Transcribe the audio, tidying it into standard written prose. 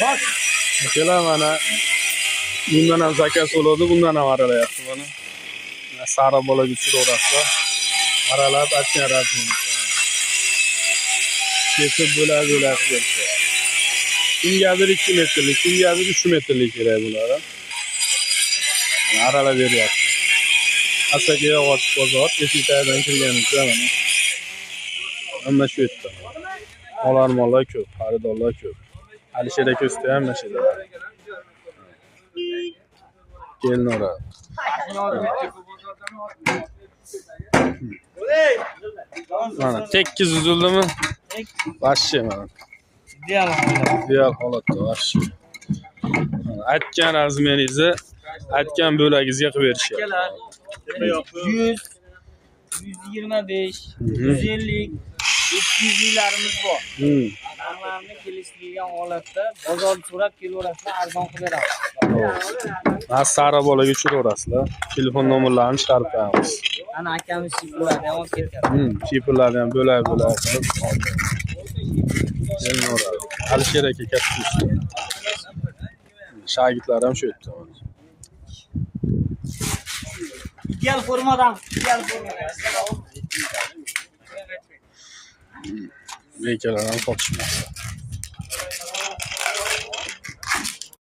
Bak. Akalar mana bundan ham zakaz bo'ladi, bundan ham aralayapti mana. Sara bolaga tushiraverasizlar. Aralab aytgan razmini. Kesib bo'lak-bo'lak berishadi. Kimgadir 2 metrlik, kimgadir 3 metrlik kerak bular. Aralab beryapti. Asaka yog'och bozor, Eshikdan kirganimizda mana. Hamma shu yerda. Olar-mollar ko'p, xaridorlar ko'p. Alisher aka usta ham mana shu yerda. Kelnora. Mana tekkiz uzildimi? Vashshi mana. Ideal holatda vashshi. Aytgan razmeringizni, aytgan bo'lagingizga qilib berishyapti. 100, 125, 150, 200larimiz bor. Narxlarni kelishtirilgan holatda bozor so'rab kelaverasizlar, arzon qilib beramiz. Mana Sara bolaga tushiraverasizlar. Telefon nomerlarini chiqarib qo'yamiz. Ana akamiz shifrlarni ham olib ketgan. Shifrlarni ham bo'lak-bo'lak qilib oldi. Alisher aka katta usta. Shogirdlar ham shu yerda. Ideal formadan, ideal formadan. Bekalar ham sotishmoqda.